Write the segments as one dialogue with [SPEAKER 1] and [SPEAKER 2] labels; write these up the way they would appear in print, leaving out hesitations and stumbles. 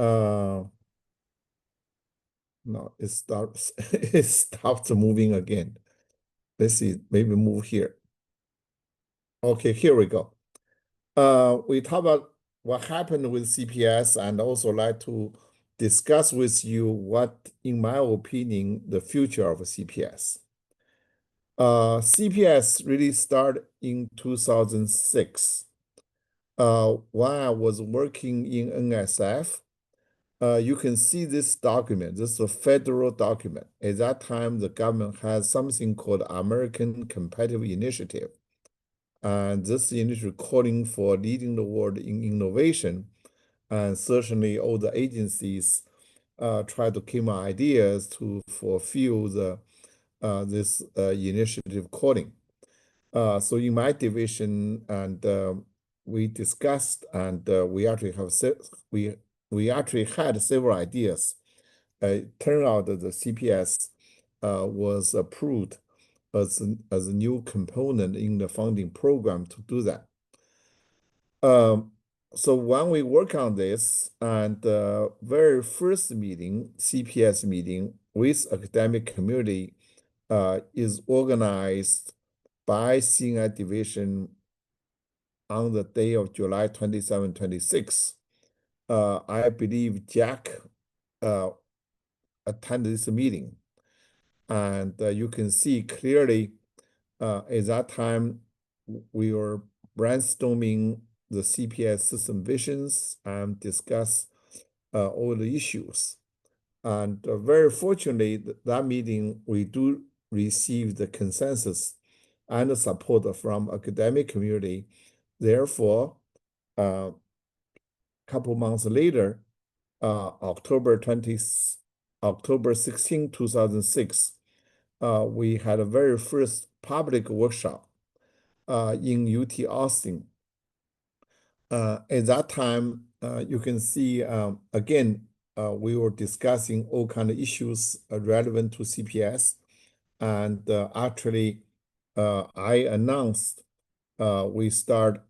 [SPEAKER 1] Uh, no, it starts. It stops moving again. Let's see. Maybe move here. Okay, here we go. We talk about what happened with CPS, and also like to discuss with you what, in my opinion, the future of CPS. CPS really started in 2006. When I was working in NSF, you can see this document. This is a federal document. At that time, the government has something called American Competitive Initiative. And this initiative calling for leading the world in innovation. And certainly all the agencies try to come up ideas to fulfill this initiative calling. So in my division, and we discussed, and we actually had several ideas. It turned out that the CPS was approved as a new component in the funding program to do that. So when we work on this, and the very first meeting, CPS meeting with academic community is organized by CNI division on the day of July 27, 26. I believe Jack attended this meeting. And you can see clearly at that time, we were brainstorming the CPS system visions and discuss all the issues. And very fortunately, that meeting, we do receive the consensus and the support from academic community. Therefore, a couple months later, October 16, 2006, we had a very first public workshop in UT Austin. At that time, you can see, again, we were discussing all kinds of issues relevant to CPS. And actually, I announced we start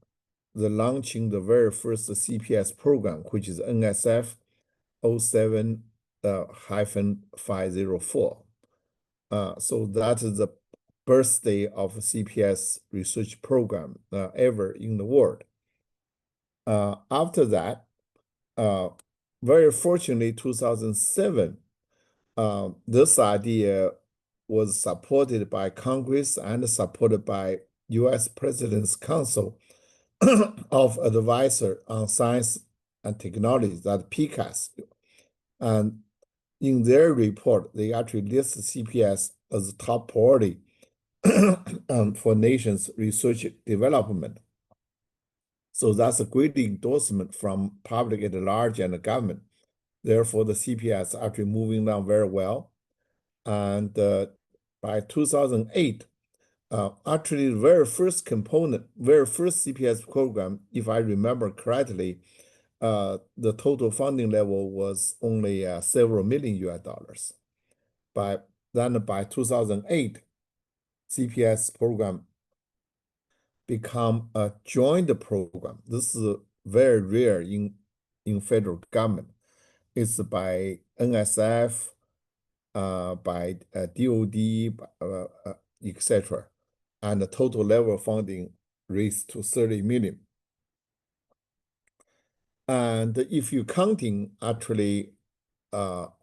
[SPEAKER 1] launching the very first CPS program, which is NSF 07-504. So that is the birthday of CPS research program ever in the world. After that, very fortunately, 2007, this idea was supported by Congress and supported by U.S. President's Council of Advisor on Science and Technology, that PCAS. And in their report, they actually list CPS as a top priority for nation's research development. So that's a great endorsement from public at large and the government. Therefore, the CPS actually moving down very well. And by 2008, actually the very first CPS program, if I remember correctly, the total funding level was only several million US. But then by 2008, CPS program become a joint program. This is very rare in federal government. It's by NSF, by DOD, etc. And the total level of funding raised to 30 million. And if you're counting, actually, now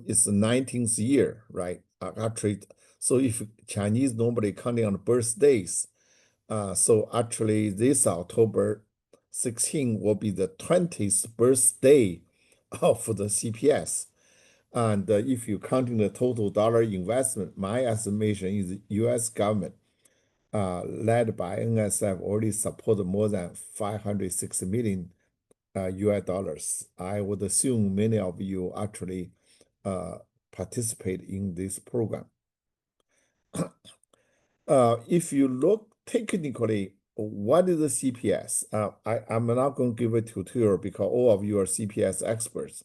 [SPEAKER 1] it's the 19th year, right? Actually, so if Chinese normally counting on birthdays, so actually this October 16 will be the 20th birthday of the CPS. And if you're counting the total dollar investment, my estimation is U.S. government, led by NSF, already supported more than 560 million US. I would assume many of you actually participate in this program. If you look technically, what is the CPS? I'm not going to give a tutorial because all of you are CPS experts.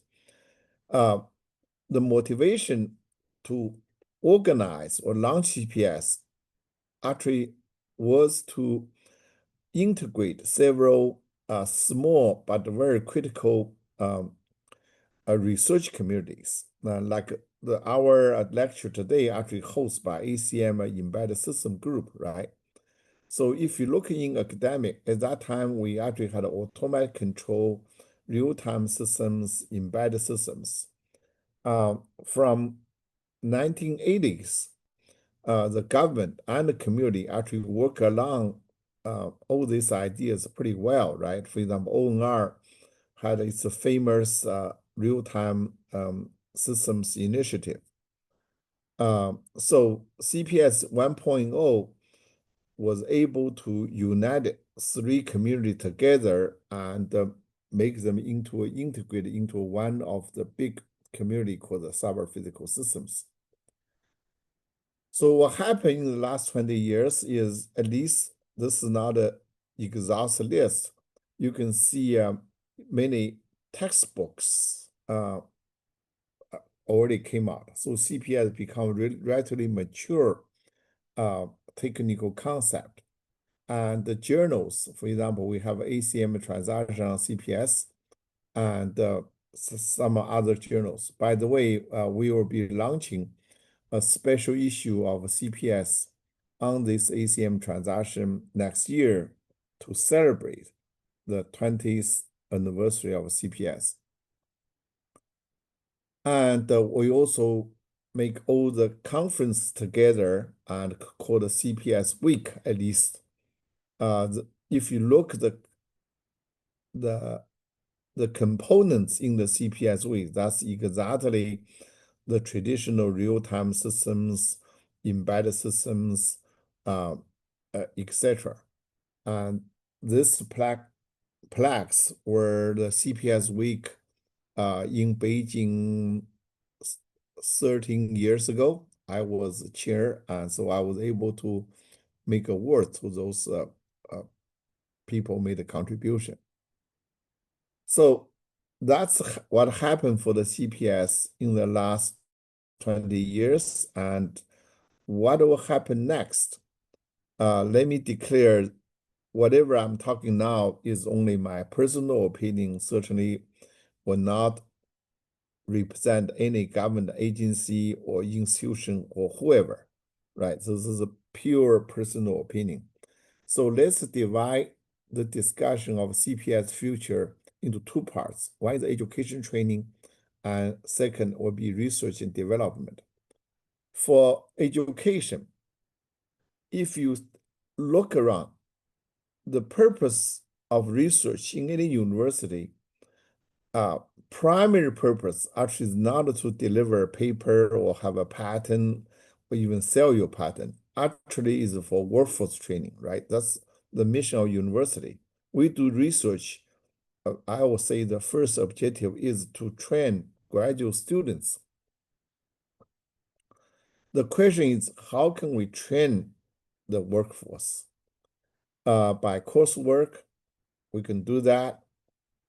[SPEAKER 1] The motivation to organize or launch CPS actually was to integrate several small but very critical research communities. Like our lecture today actually hosted by ACM Embedded System Group, right? So if you look in academic, at that time, we actually had automatic control, real-time systems, embedded systems. From 1980s, the government and the community actually work along all these ideas pretty well, right? For example, ONR had its famous real-time systems initiative. So CPS 1.0 was able to unite three communities together and make them integrated into one of the big community called the cyber physical systems. So what happened in the last 20 years is, at least this is not an exhaustive list. You can see many textbooks already came out. So CPS become relatively mature technical concept. And the journals, for example, we have ACM transaction on CPS and some other journals. By the way, we will be launching a special issue of CPS on this ACM transaction next year to celebrate the 20th anniversary of CPS. And we also make all the conference together and call the CPS week at least. If you look the components in the CPS week, that's exactly the traditional real-time systems, embedded systems, etc. And this plaques were the CPS week in Beijing 13 years ago. I was chair, and so I was able to make a word to those people made a contribution. So that's what happened for the CPS in the last 20 years. And what will happen next? Let me declare whatever I'm talking now is only my personal opinion, certainly will not represent any government agency or institution or whoever, right? So this is a pure personal opinion. So let's divide the discussion of CPS future into two parts. One is education training, and second will be research and development. For education, if you look around, the purpose of research in any university, primary purpose actually is not to deliver a paper or have a patent or even sell your patent. Actually is for workforce training, right? That's the mission of university. We do research. I will say the first objective is to train graduate students. The question is, how can we train the workforce? By coursework, we can do that.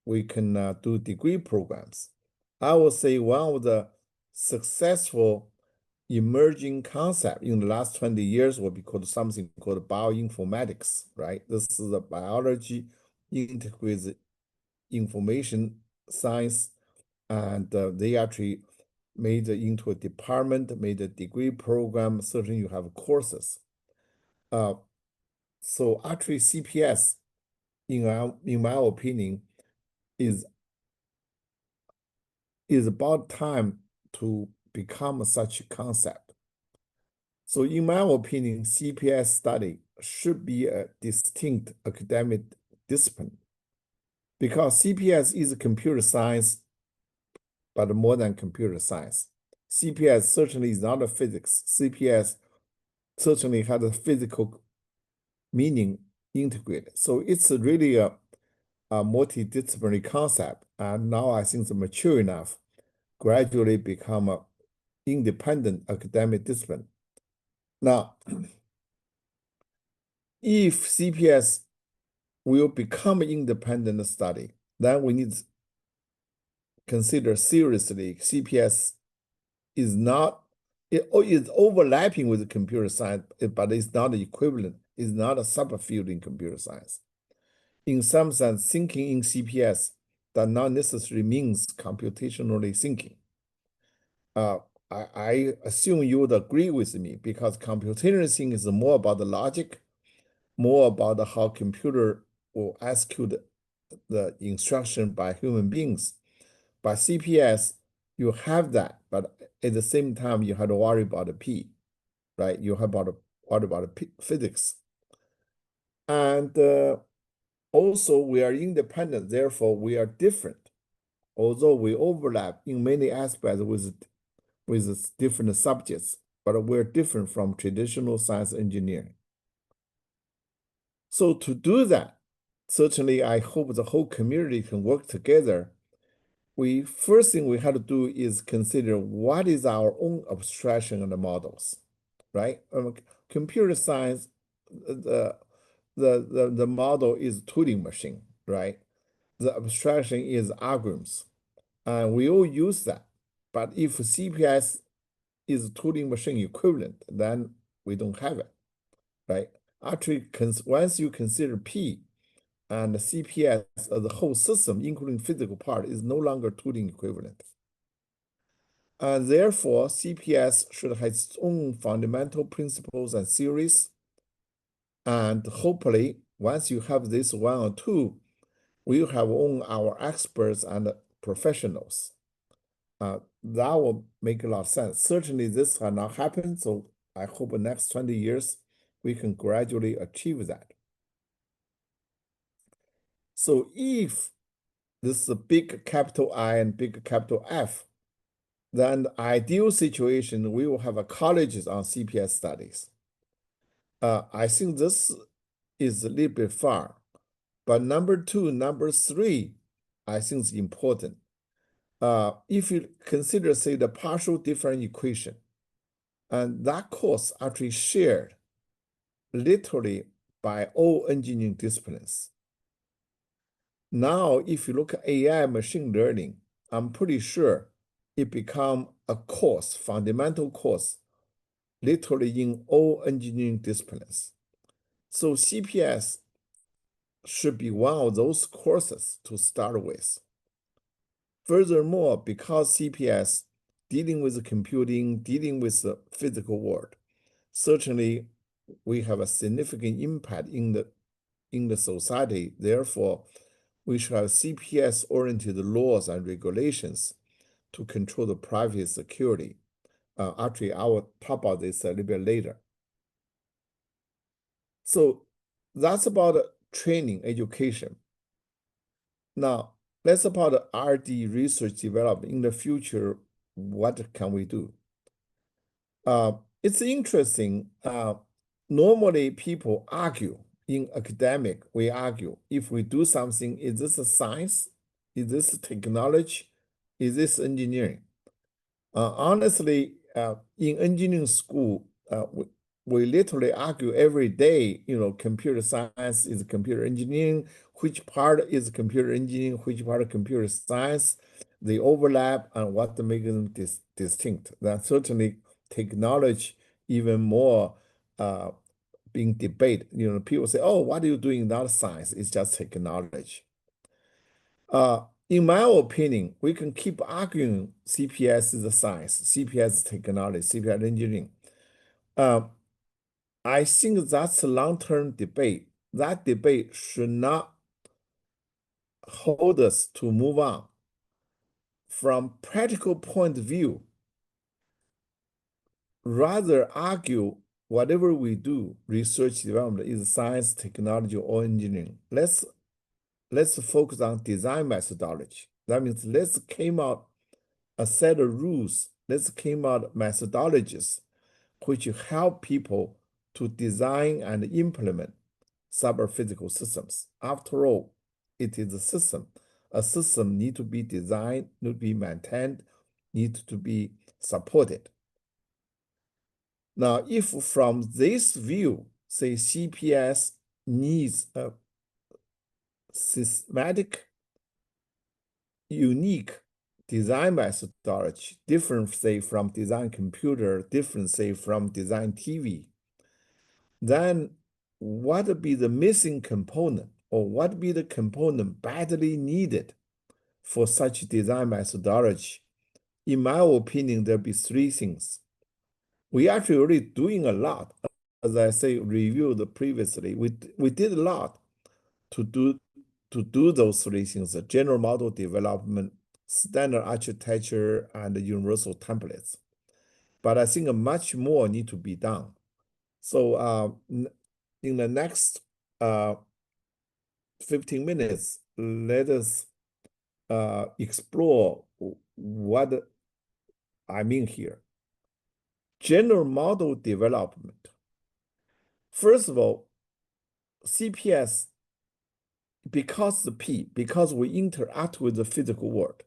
[SPEAKER 1] We can do degree programs. I would say one of the successful emerging concept in the last 20 years will be called something called bioinformatics, right? This is a biology integrates information science, and they actually made it into a department, made a degree program. Certainly you have courses. So actually CPS, in my opinion, is about time to become such a concept. So in my opinion, CPS study should be a distinct academic discipline because CPS is computer science, but more than computer science. CPS certainly is not a physics. CPS certainly has a physical meaning integrated. So it's really a multidisciplinary concept. And now I think it's mature enough, gradually become an independent academic discipline. Now, if CPS will become an independent study, then we need to consider seriously CPS is not, it is overlapping with computer science, but it's not equivalent. It's not a subfield in computer science. in some sense, thinking in CPS does not necessarily means computationally thinking. I assume you would agree with me because computational thinking is more about the logic, more about how computer will execute the instruction by human beings. By CPS, you have that, but at the same time, you have to worry about the P, right? You have to worry about the physics. And also, we are independent, therefore, we are different. Although we overlap in many aspects with different subjects, but we're different from traditional science engineering. So to do that, certainly I hope the whole community can work together. First thing we have to do is consider what is our own abstraction of the models, right? Computer science, the model is Turing machine, right? The abstraction is algorithms, and we all use that. But if CPS is Turing machine equivalent, then we don't have it, right? Actually, once you consider P and CPS as a whole system, including physical part, is no longer Turing equivalent. And therefore, CPS should have its own fundamental principles and theories. And hopefully, once you have this one or two, we'll have our experts and professionals. That will make a lot of sense. Certainly, this has not happened, so I hope the next 20 years, we can gradually achieve that. So if this is a big capital I and big capital F, then the ideal situation, we will have a colleges on CPS studies. I think this is a little bit far, but number two, number three, I think is important. If you consider, say, the partial differential equation, and that course actually shared literally by all engineering disciplines. Now, if you look at AI machine learning, I'm pretty sure it become a course, fundamental course, literally in all engineering disciplines. So CPS should be one of those courses to start with. Furthermore, because CPS dealing with computing, dealing with the physical world, certainly we have a significant impact in the society. Therefore, we should have CPS-oriented laws and regulations to control the private security. Actually, I will talk about this a little bit later. So that's about training, education. Now, let's about R&D research development. In the future, what can we do? It's interesting. Normally, people argue in academic. We argue if we do something, is this a science? Is this technology? Is this engineering? Honestly, in engineering school, we literally argue every day, computer science is computer engineering, which part is computer engineering, which part of computer science, they overlap, and what makes them distinct. That certainly technology even more being debated. People say, oh, what are you doing? Not science, it's just technology. In my opinion, we can keep arguing CPS is a science, CPS is technology, CPS engineering. I think that's a long-term debate. That debate should not hold us to move on. From practical point of view, rather argue whatever we do, research development is science, technology, or engineering. Let's focus on design methodology. That means let's came out a set of rules. Let's came out methodologies which help people to design and implement cyber-physical systems. After all, it is a system. A system needs to be designed, need to be maintained, needs to be supported. Now, if from this view, say CPS needs a systematic, unique design methodology, different, say, from design computer, different, say, from design TV, then what would be the missing component or what be the component badly needed for such design methodology? In my opinion, there'll be three things. We actually already doing a lot. As I say, reviewed previously, we did a lot to do those three things: the general model development, standard architecture, and the universal templates. But I think much more need to be done. So in the next 15 minutes, let us explore what I mean here. General model development. First of all, CPS, because we interact with the physical world,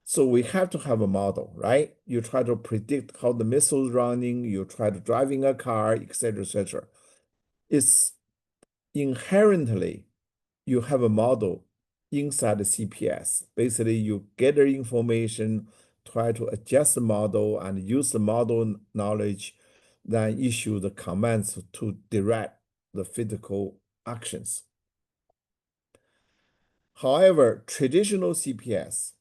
[SPEAKER 1] so we have to have a model, right? You try to predict how the missile is running, you try to driving a car, etc., etc. It's inherently, you have a model inside the CPS. Basically, you gather information, try to adjust the model, and use the model knowledge, then issue the commands to direct the physical actions. However, traditional CPS,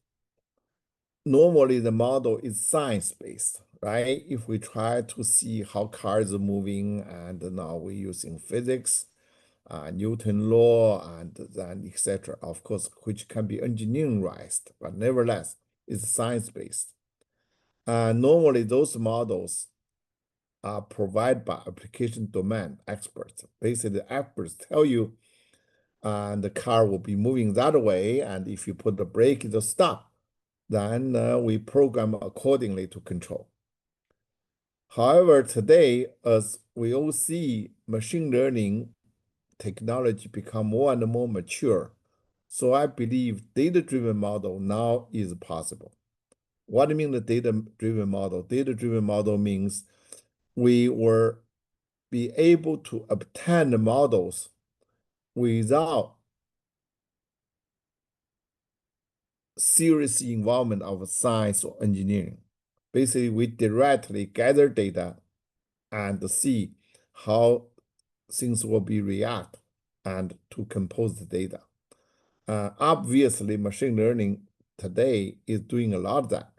[SPEAKER 1] normally the model is science-based, right? If we try to see how cars are moving, and now we're using physics, Newton law, and then etc. Of course, which can be engineeringized, but nevertheless, it's science-based. Normally, those models are provided by application domain experts. Basically, the experts tell you the car will be moving that way, and if you put the brake, it'll stop. Then we program accordingly to control. However, today, as we all see, machine learning technology become more and more mature. So I believe data-driven model now is possible. What do you mean the data-driven model? Data-driven model means we will be able to obtain the models without serious involvement of science or engineering. Basically, we directly gather data and see how things will be react and to compose the data. Obviously, machine learning today is doing a lot of that.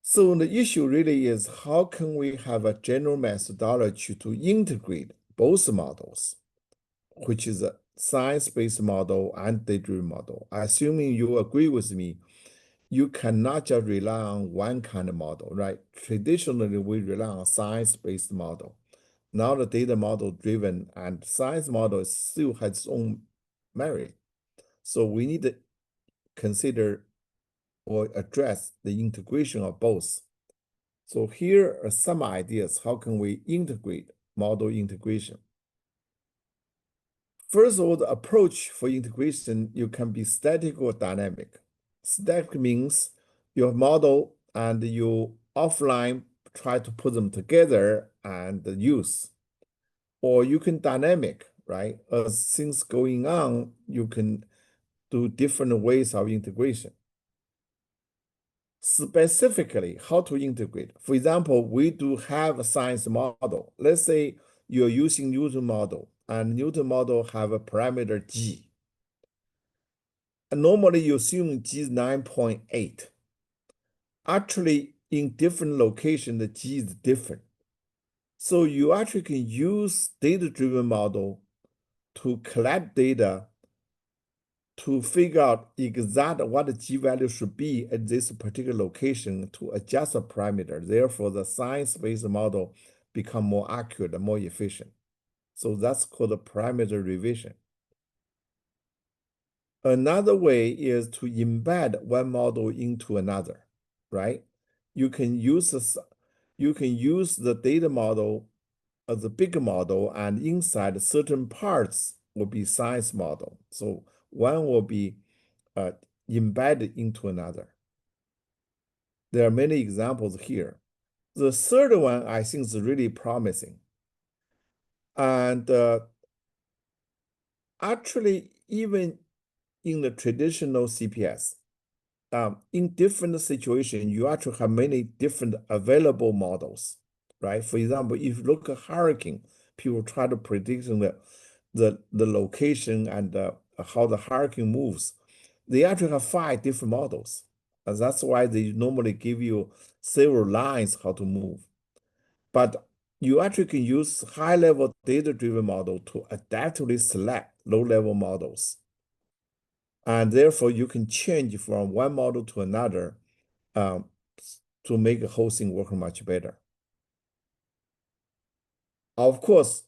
[SPEAKER 1] So the issue really is how can we have a general methodology to integrate both models, which is a science-based model and data-driven model. Assuming you agree with me, you cannot just rely on one kind of model, right? Traditionally, we rely on science-based model. Now the data model driven and science model still has its own merit. So we need to consider or address the integration of both. So here are some ideas. How can we integrate model integration? First of all, the approach for integration, you can be static or dynamic. Static means your model and you offline try to put them together and use. Or you can dynamic, right? As things going on, you can do different ways of integration. Specifically, how to integrate. For example, we do have a science model. Let's say you're using Newton model, and Newton model have a parameter g. And normally, you assume g is 9.8. Actually, in different locations, the g is different. So you actually can use data-driven model to collect data to figure out exactly what the g value should be at this particular location to adjust a parameter. Therefore, the science-based model become more accurate and more efficient. So that's called a parameter revision. Another way is to embed one model into another, right? You can use the data model as a big model, and inside certain parts will be science model. So one will be embedded into another. There are many examples here. The third one I think is really promising. And actually, even in the traditional CPS, in different situations, you actually have many different available models, right? For example, if you look at hurricane, people try to predict the location and how the hierarchy moves, they actually have 5 different models. And that's why they normally give you several lines how to move. But you actually can use high-level data-driven model to adaptively select low-level models. And therefore, you can change from one model to another um, to make the whole thing work much better. Of course,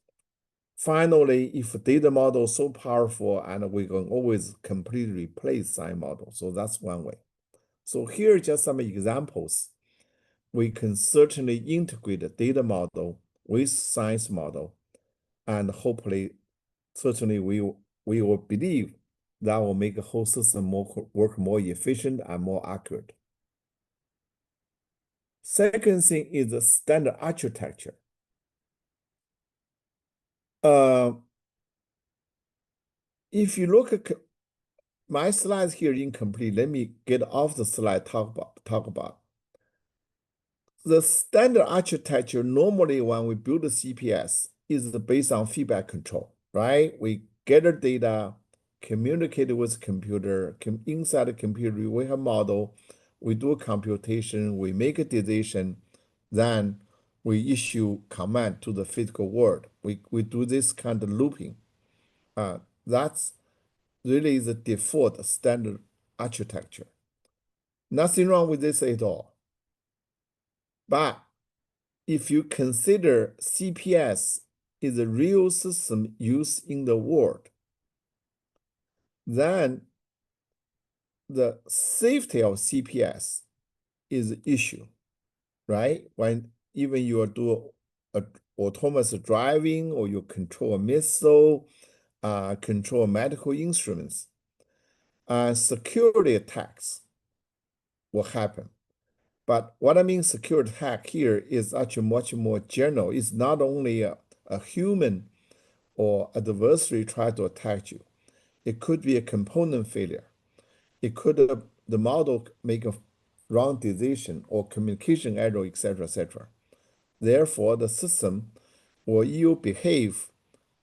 [SPEAKER 1] finally, if data model is so powerful and we can always completely replace science model, so that's one way. So here are just some examples. We can certainly integrate the data model with science model, and hopefully, certainly we will believe that will make the whole system work more efficient and more accurate. Second thing is the standard architecture. Uh, if you look at my slides here incomplete, let me get off the slide, talk about. The standard architecture normally when we build a CPS is based on feedback control, right? We gather data, communicate with computer, inside the computer, we have model, we do a computation, we make a decision, then we issue command to the physical world. We do this kind of looping. That's really the default standard architecture. Nothing wrong with this at all. But if you consider CPS is a real system used in the world, then the safety of CPS is an issue, right? When even you are doing autonomous driving or you control a missile, control medical instruments, security attacks will happen. But what I mean security attack here is actually much more general. It's not only a human or adversary try to attack you. It could be a component failure. It could the model make a wrong decision or communication error, etc., etc. Therefore, the system will ill behave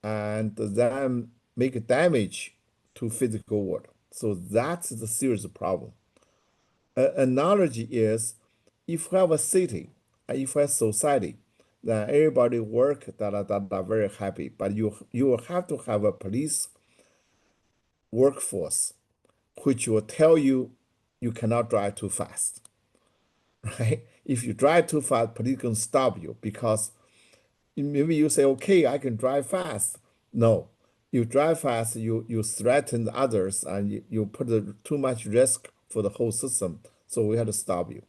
[SPEAKER 1] and then make damage to physical world. So that's the serious problem. Analogy is if you have a city, if you have society, then everybody work very happy, but you will have to have a police workforce which will tell you you cannot drive too fast, right? If you drive too fast, police can stop you because maybe you say, okay, I can drive fast. No, you drive fast, you threaten others and you put too much risk for the whole system. So we have to stop you.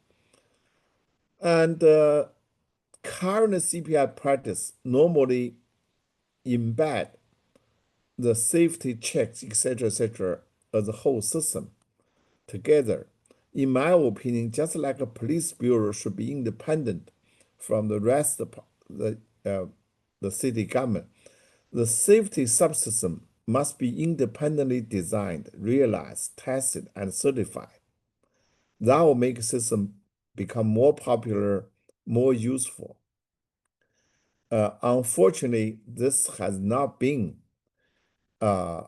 [SPEAKER 1] And current CPI practice normally embed the safety checks, etc., as a whole system together. In my opinion, just like a police bureau should be independent from the rest of the city government, the safety subsystem must be independently designed, realized, tested, and certified. That will make the system become more popular, more useful. Unfortunately, this has not been a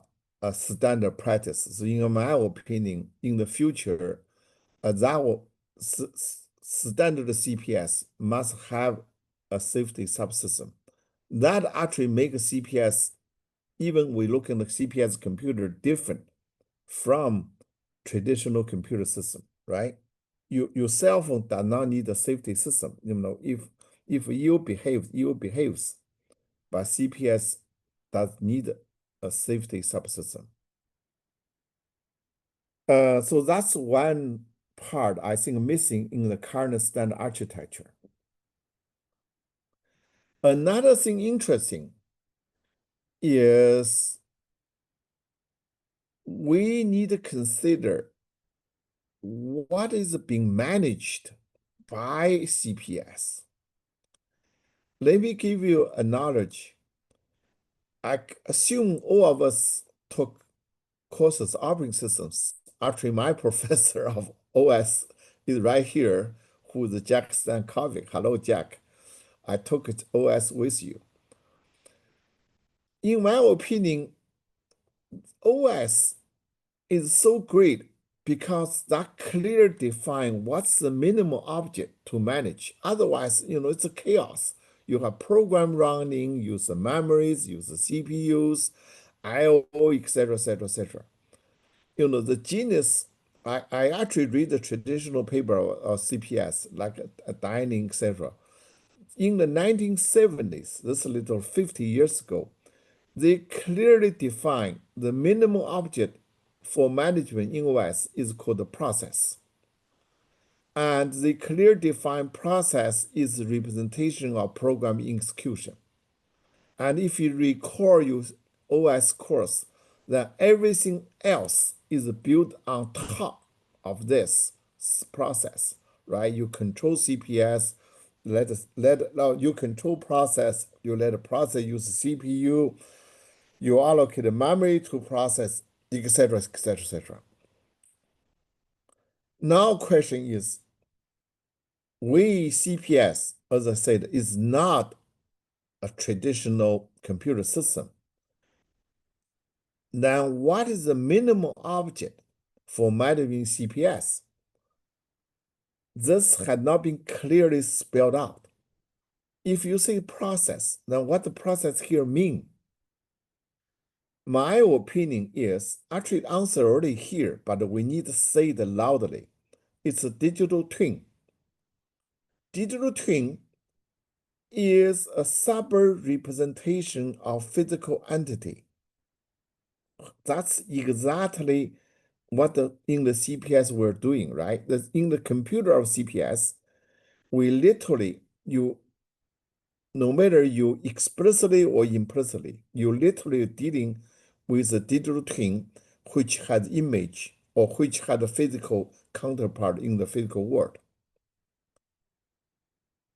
[SPEAKER 1] standard practice. So in my opinion, in the future, that will standard CPS must have a safety subsystem. That actually makes CPS, even we look in the CPS computer different from traditional computer system, right? Your cell phone does not need a safety system. If you behaves, but CPS does need a safety subsystem. So that's one part I think missing in the current standard architecture. Another thing interesting is we need to consider what is being managed by CPS. Let me give you a knowledge. I assume all of us took courses operating systems. Actually, my professor of OS is right here, who is Jack Stankovic. Hello, Jack. I took OS with you. in my opinion, OS is so great because that clearly define what's the minimum object to manage. Otherwise, it's a chaos. You have program running, use the memories, use the CPUs, I/O, etc., etc., etc. The genius. I actually read the traditional paper of CPS, like a dining, etc. In the 1970s, this is a little 50 years ago, they clearly define the minimum object for management in OS is called the process. And the clear defined process is the representation of program execution. And if you recall your OS course, that everything else is built on top of this process, right? You control CPS, now you control process, you let the process use CPU, you allocate the memory to process, etc., etc., etc. Now, question is, we CPS, as I said, is not a traditional computer system. Now, what is the minimum object for managing CPS? This had not been clearly spelled out. If you say process, then what the process here mean? My opinion is actually answer already here, but we need to say it loudly. It's a digital twin. Digital twin is a suburb representation of physical entity. That's exactly what in the CPS we're doing, right? In the computer of CPS, we literally, no matter you explicitly or implicitly, you literally dealing with a digital twin which has image or which has a physical counterpart in the physical world.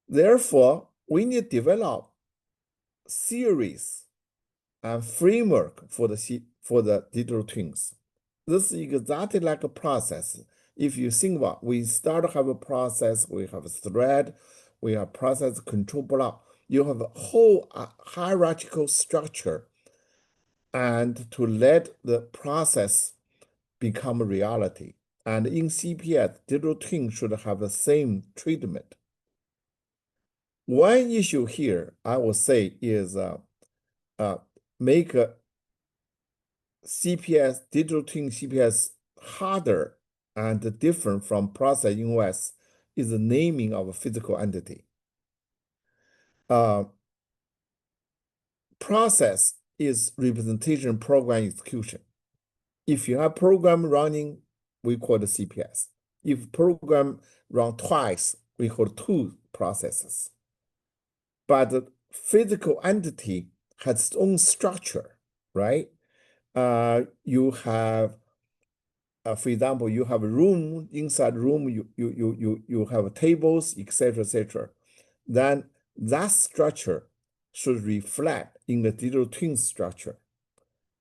[SPEAKER 1] Therefore, we need to develop theories and framework for the digital twins. This is exactly like a process. If you think about, we start to have a process, we have a thread, we have process control block. You have a whole hierarchical structure, and to let the process become a reality. And in CPS, digital twin should have the same treatment. One issue here, I would say, is make a CPS, digital twin CPS harder and different from process in OS is the naming of a physical entity. Process is representation program execution. If you have program running, we call it CPS. If program run twice, we call it two processes. But the physical entity has its own structure, right? You have, for example, you have a room, inside room, you have tables, etc., etc. Then that structure should reflect in the digital twin structure.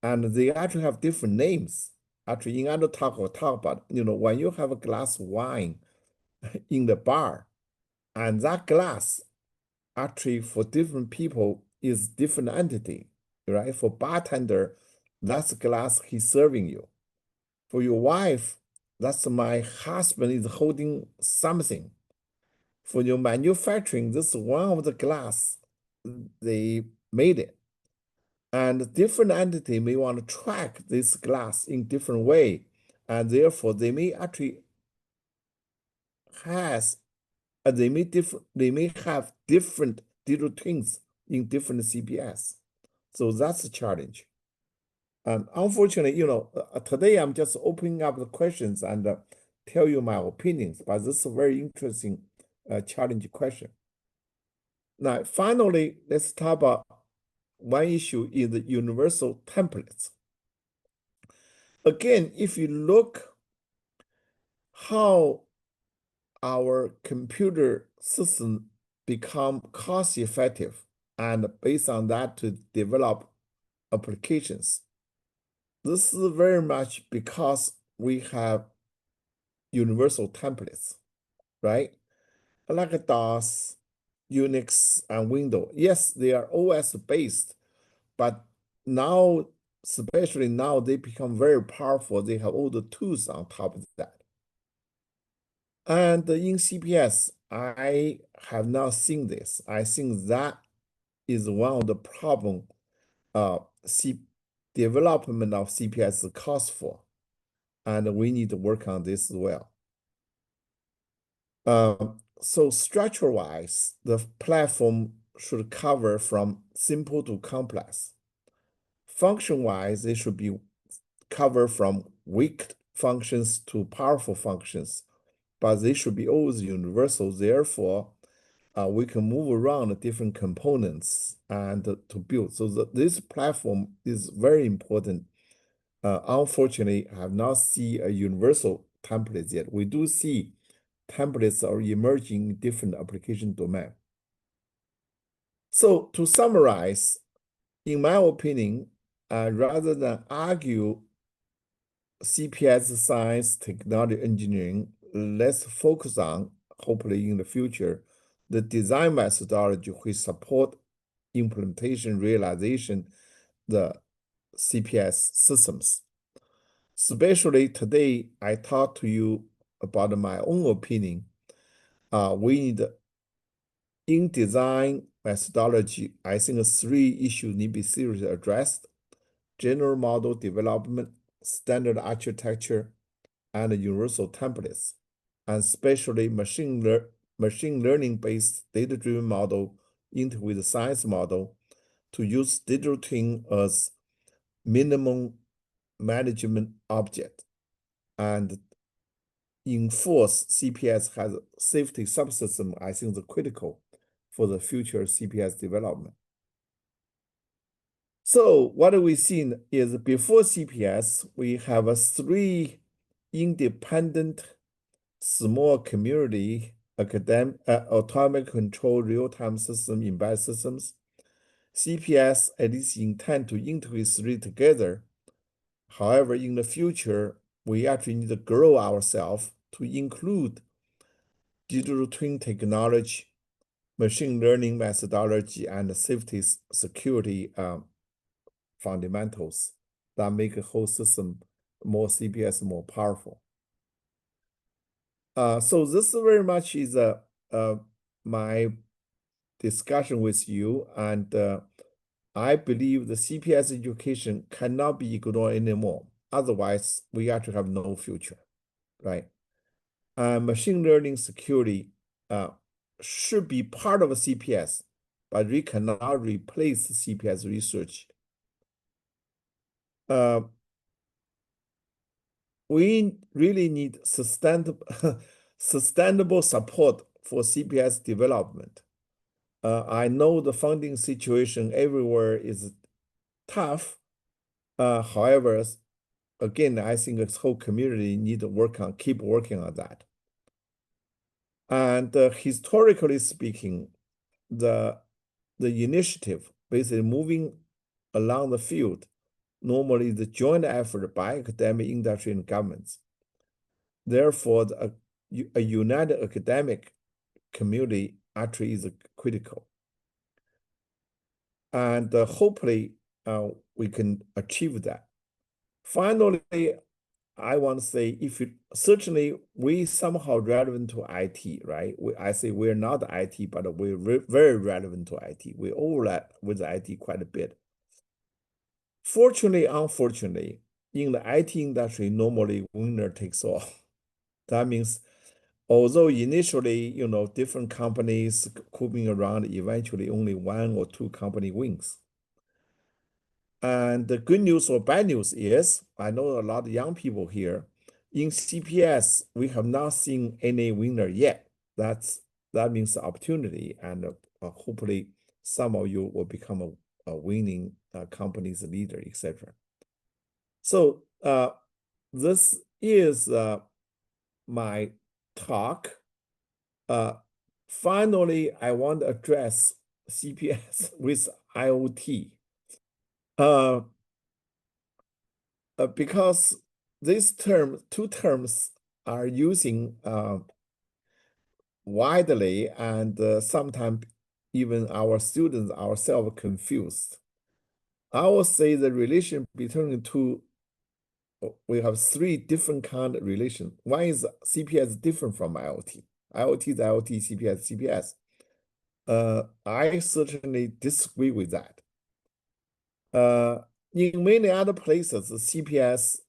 [SPEAKER 1] And they actually have different names. Actually, in other talk, we'll talk about, when you have a glass of wine in the bar, and that glass actually for different people is different entity, right? For bartender, that's the glass he's serving you. For your wife, that's my husband is holding something. For your manufacturing, this is one of the glass they made it. And different entity may want to track this glass in different way. And therefore, they may actually they may have different digital twins in different CPS. So that's a challenge. And unfortunately, today I'm just opening up the questions and tell you my opinions, but this is a very interesting challenge question. Now, finally, let's talk about one issue is the universal templates. Again, if you look how our computer system become cost effective and based on that to develop applications, this is very much because we have universal templates, right? Like DOS, Unix, and Windows. Yes, they are OS based, but now, especially now, they become very powerful. They have all the tools on top of that. And in CPS, I have not seen this. I think that is one of the problem development of CPS is cost for, and we need to work on this as well. So structure-wise, the platform should cover from simple to complex. Function-wise, it should be cover from weak functions to powerful functions, but they should be always universal. Therefore, we can move around the different components and to build. So this platform is very important. Unfortunately, I have not seen a universal template yet. We do see templates are emerging in different application domain. So to summarize, in my opinion, rather than argue CPS science, technology, engineering, let's focus on, hopefully in the future, the design methodology which support implementation, realization, the CPS systems. Especially today, I talk to you about my own opinion. We need in design methodology, I think three issues need to be seriously addressed: general model development, standard architecture, and universal templates, and especially machine learning-based data-driven model into with the science model to use digital twin as minimum management object and enforce CPS has a safety subsystem. I think is critical for the future CPS development. So what we seen is before CPS, we have a three independent small community academic autonomic control real-time system embedded systems. CPS at least intend to integrate three together. However, in the future, we actually need to grow ourselves to include digital twin technology, machine learning methodology, and safety security fundamentals that make a whole system more CPS more powerful. So this very much is my discussion with you, and I believe the CPS education cannot be ignored anymore. Otherwise, we actually have no future, right? Machine learning security should be part of a CPS, but we cannot replace CPS research. We really need sustainable support for CPS development. I know the funding situation everywhere is tough. However, again, I think this whole community need to keep working on that. And historically speaking, the initiative basically moving along the field normally the joint effort by academic, industry, and governments. Therefore, a united academic community actually is critical. And hopefully we can achieve that. Finally, I want to say, certainly we somehow relevant to IT, right? I say we're not IT, but we're very relevant to IT. We overlap with IT quite a bit. Fortunately, unfortunately, in the IT industry, normally winner takes all. That means, although initially, different companies moving around, eventually only one or two company wins. And the good news or bad news is, I know a lot of young people here, in CPS, we have not seen any winner yet. That means opportunity, and hopefully some of you will become a winning company's leader, etc. So this is my talk. Finally, I want to address CPS with IoT. Because these two terms are using widely, and sometimes even our students ourselves confused. I will say the relation between the two, we have three different kind of relation. One is CPS different from IoT. IoT is IoT, CPS, CPS. I certainly disagree with that. In many other places, the CPS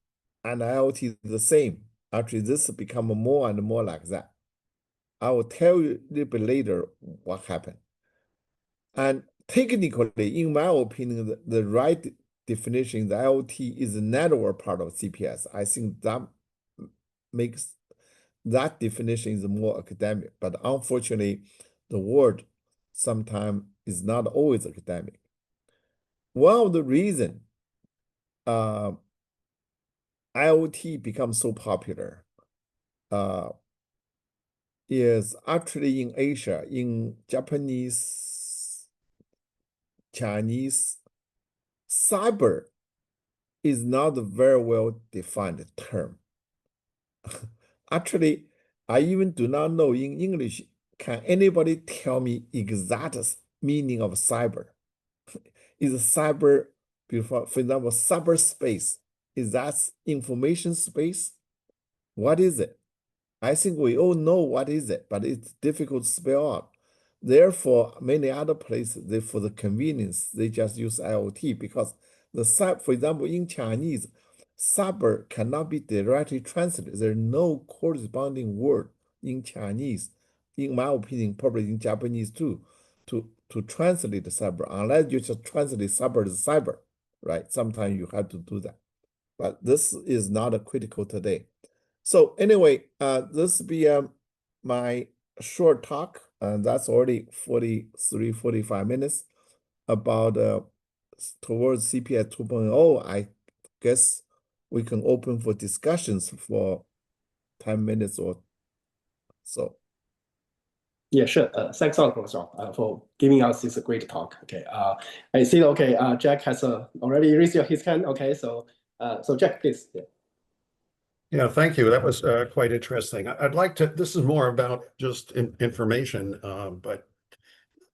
[SPEAKER 1] and IoT is the same. Actually, this become more and more like that. I will tell you a little bit later what happened. And technically, in my opinion, the right definition, the IoT is the network part of CPS. I think that makes that definition is more academic, but unfortunately, the word sometimes is not always academic. One of the reasons IoT becomes so popular is actually in Asia, in Japanese, Chinese, cyber is not a very well defined term. Actually, I even do not know in English, can anybody tell me exact meaning of cyber? Is cyber, for example, cyberspace, is that information space? What is it? I think we all know what is it, but it's difficult to spell out. Therefore, many other places, for the convenience, they just use IoT because for example, in Chinese, cyber cannot be directly translated. There's no corresponding word in Chinese, in my opinion, probably in Japanese too, to translate the cyber, unless you just translate cyber to cyber, right? Sometimes you have to do that. But this is not a critical today. So anyway, this will be my short talk, and that's already 43, 45 minutes about towards CPS 2.0. I guess we can open for discussions for 10 minutes or so.
[SPEAKER 2] Yeah, sure. Thanks a lot, Professor, for giving us this great talk. Okay. I see. Okay. Jack has already raised his hand. Okay. So Jack, please. Yeah.
[SPEAKER 3] Yeah, thank you. That was quite interesting. I'd like to, this is more about just information, but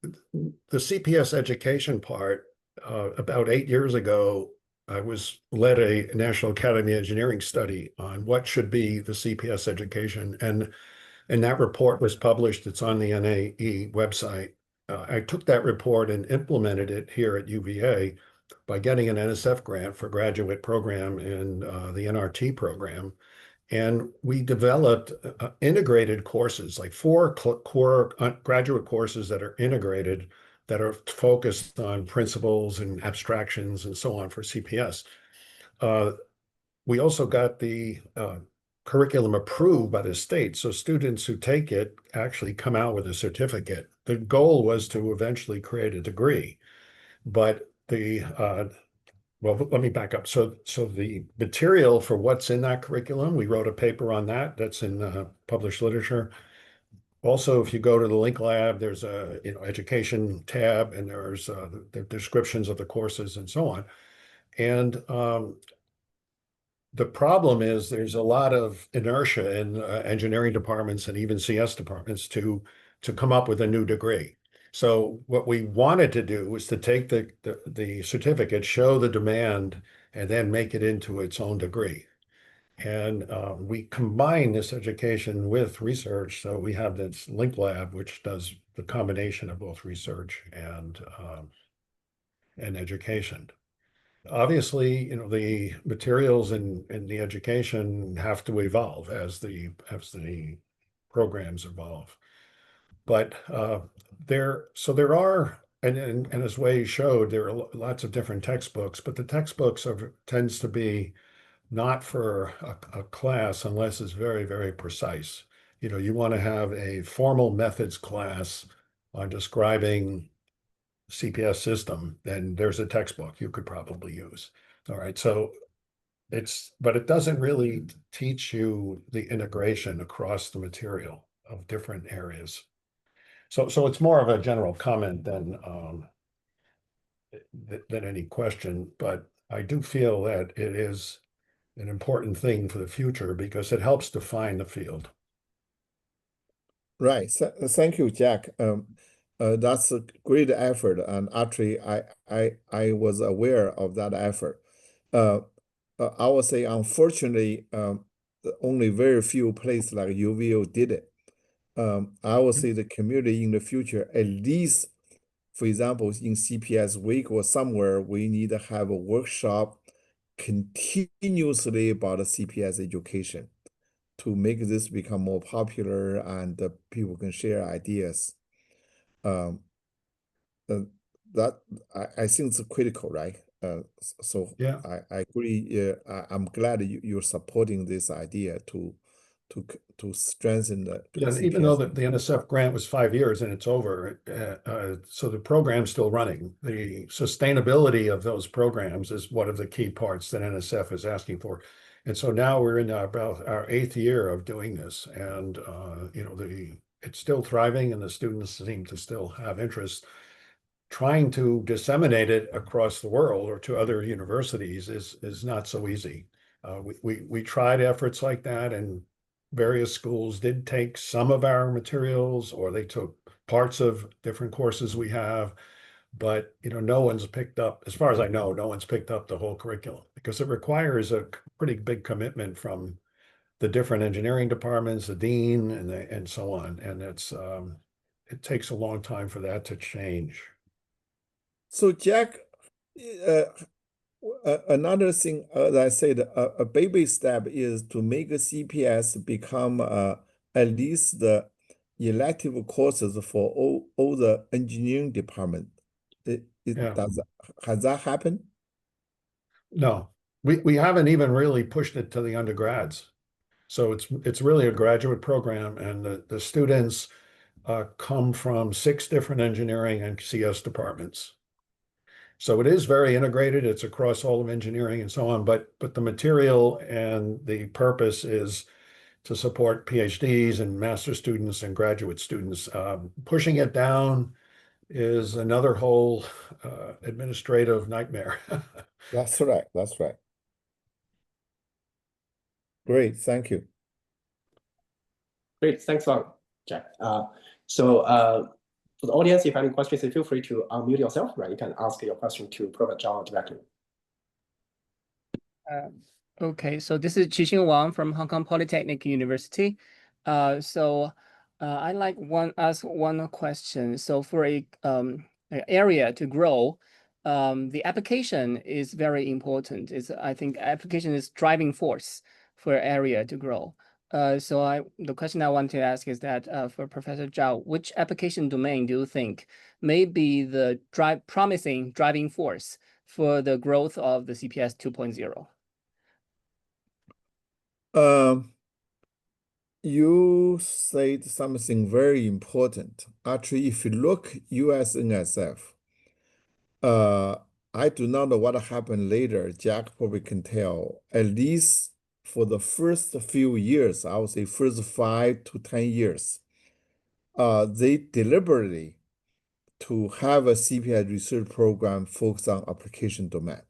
[SPEAKER 3] the CPS education part, about 8 years ago, I led a National Academy of Engineering study on what should be the CPS education. And that report was published. It's on the NAE website. I took that report and implemented it here at UVA by getting an NSF grant for graduate program in the NRT program. And we developed integrated courses, like 4 core graduate courses that are integrated, that are focused on principles and abstractions and so on for CPS. We also got the curriculum approved by the state. So students who take it actually come out with a certificate. The goal was to eventually create a degree, but well, let me back up. So the material for what's in that curriculum, we wrote a paper on that. That's in published literature. Also, if you go to the Link Lab, there's a education tab, and there's the descriptions of the courses and so on. And the problem is there's a lot of inertia in engineering departments and even CS departments to come up with a new degree. So what we wanted to do was to take the certificate, show the demand, and then make it into its own degree. And we combine this education with research. So we have this Link Lab, which does the combination of both research and education. Obviously, the materials in the education have to evolve as the programs evolve. But there are, and as Wei showed, there are lots of different textbooks, but the textbooks tends to be not for a class unless it's very, very precise. You want to have a formal methods class on describing CPS system, then there's a textbook you could probably use. All right, so but it doesn't really teach you the integration across the material of different areas. So it's more of a general comment than any question, but I do feel that it is an important thing for the future because it helps define the field.
[SPEAKER 1] Right. Thank you, Jack. That's a great effort, and actually, I was aware of that effort. I would say, unfortunately, only very few places like UVO did it. I would say the community in the future, at least, for example, in CPS week or somewhere, we need to have a workshop continuously about the CPS education to make this become more popular and people can share ideas. Um, uh, that I think it's critical, right? So
[SPEAKER 3] Yeah.
[SPEAKER 1] I agree. I'm glad you're supporting this idea to strengthen the
[SPEAKER 3] Yeah, and
[SPEAKER 1] CPS.
[SPEAKER 3] even though the NSF grant was 5 years and it's over, so the program's still running. The sustainability of those programs is one of the key parts that NSF is asking for. And so now we're in about our 8th year of doing this, and it's still thriving, and the students seem to still have interest. Trying to disseminate it across the world or to other universities is not so easy. We tried efforts like that, and various schools did take some of our materials, or they took parts of different courses we have. But no one's picked up, as far as I know, no one's picked up the whole curriculum, because it requires a pretty big commitment from the different engineering departments, the dean, and so on. And it takes a long time for that to change.
[SPEAKER 1] So Jack, uh, another thing, as I said, a baby step is to make a CPS become at least the elective courses for all the engineering department.
[SPEAKER 3] Yeah.
[SPEAKER 1] Has that happened?
[SPEAKER 3] No, we haven't even really pushed it to the undergrads. So it's really a graduate program, and the students come from 6 different engineering and CS departments. So it is very integrated. It's across all of engineering and so on, but the material and the purpose is to support PhDs and master students and graduate students. Pushing it down is another whole administrative nightmare.
[SPEAKER 1] That's right. That's right. Great. Thank you.
[SPEAKER 2] Great, thanks a lot, Jack. For the audience, if you have any questions, feel free to unmute yourself, right? You can ask your question to Prof. Zhao directly.
[SPEAKER 4] Okay, so this is Qixing Wang from Hong Kong Polytechnic University. I'd like ask one question. So for an area to grow, the application is very important. I think application is driving force for area to grow. The question I want to ask is that for Professor Zhao, which application domain do you think may be the promising driving force for the growth of the CPS 2.0?
[SPEAKER 1] You said something very important. Actually, if you look USNSF, I do not know what happened later. Jack probably can tell. At least for the first few years, I would say first 5 to 10 years, they deliberately to have a CPS research program focused on application domain,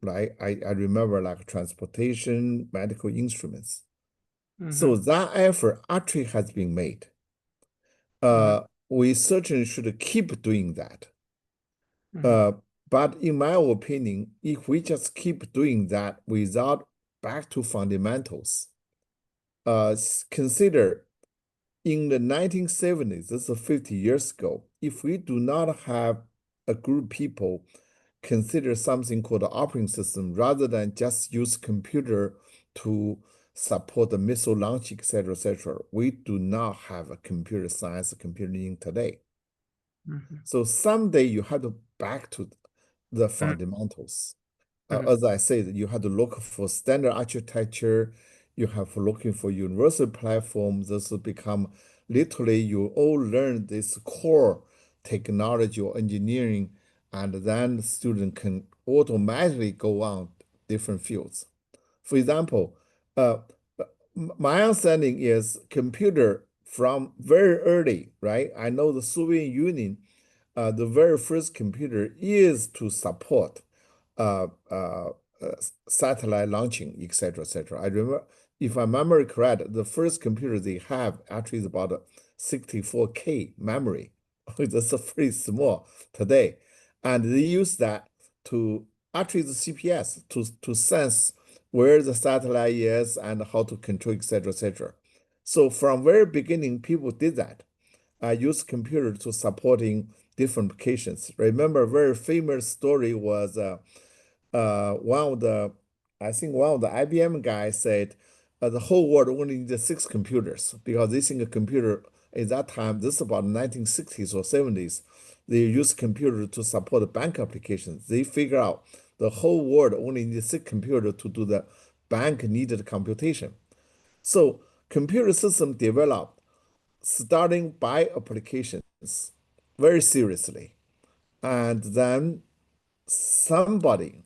[SPEAKER 1] right? I remember like transportation, medical instruments. So that effort actually has been made. We certainly should keep doing that. But in my opinion, if we just keep doing that without back to fundamentals, consider in the 1970s, this is 50 years ago, if we do not have a group of people consider something called the operating system rather than just use computer to support the missile launch, etc., we do not have a computer science, computer engineering today. So someday you have to back to the fundamentals. As I said, you have to look for standard architecture. You have to looking for universal platforms. This will become literally you all learn this core technology or engineering, and then the student can automatically go on different fields. For example, my understanding is computer from very early, right? I know the Soviet Union, the very first computer is to support satellite launching, etc., etc. I remember, if I remember correct, the first computer they have actually is about a 64K memory. That's pretty small today. And they use that to actually the CPS to sense where the satellite is and how to control, etc., etc. So from very beginning, people did that. Use computer to supporting different applications. Remember, a very famous story was one of the, I think one of the IBM guys said the whole world only needs 6 computers because they think a computer at that time, this is about 1960s or 70s, they use computer to support bank applications. They figure out the whole world only needs 6 computers to do the bank needed computation. So computer system developed starting by applications very seriously. And then somebody,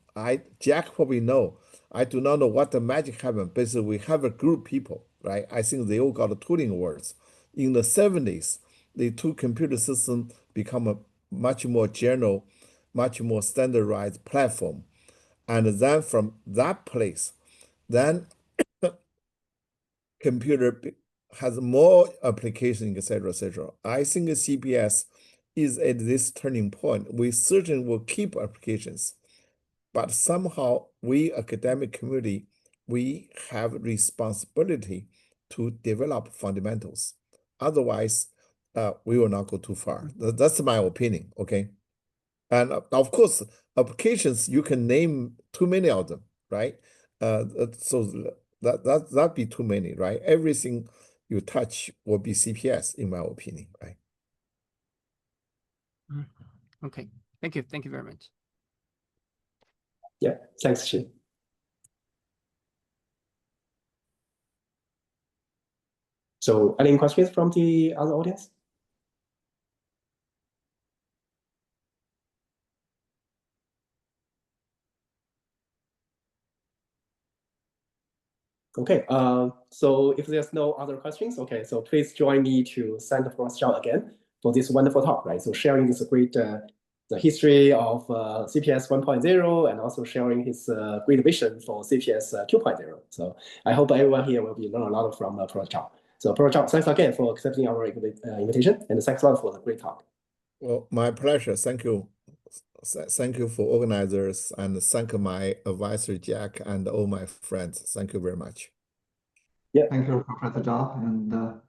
[SPEAKER 1] Jack probably know, I do not know what the magic happened. Basically, we have a group of people, right? I think they all got the tooling awards. In the 70s, the two computer system become a much more general, much more standardized platform. And then from that place, then computer has more application, etc., etc. I think CPS is at this turning point. We certainly will keep applications, but somehow we academic community, we have responsibility to develop fundamentals. Otherwise, we will not go too far. That's my opinion, okay? And of course, applications, you can name too many of them, right? So that'd be too many, right? Everything you touch will be CPS, in my opinion, right?
[SPEAKER 4] Okay, thank you very much.
[SPEAKER 2] Yeah, thanks, Xin. So any questions from the other audience? Okay, so if there's no other questions, okay, so please join me to thank Prof. Zhao again for this wonderful talk, right? So sharing this great, the history of CPS 1.0 and also sharing his great vision for CPS 2.0. So I hope everyone here will be learn a lot from Prof. Zhao. So Prof. Zhao, thanks again for accepting our invitation, and thanks a lot for the great talk.
[SPEAKER 1] Well, my pleasure. Thank you. Thank you for organizers, and thank my advisor, Jack, and all my friends. Thank you very much.
[SPEAKER 2] Yeah.
[SPEAKER 5] Thank you, Professor Zhao, and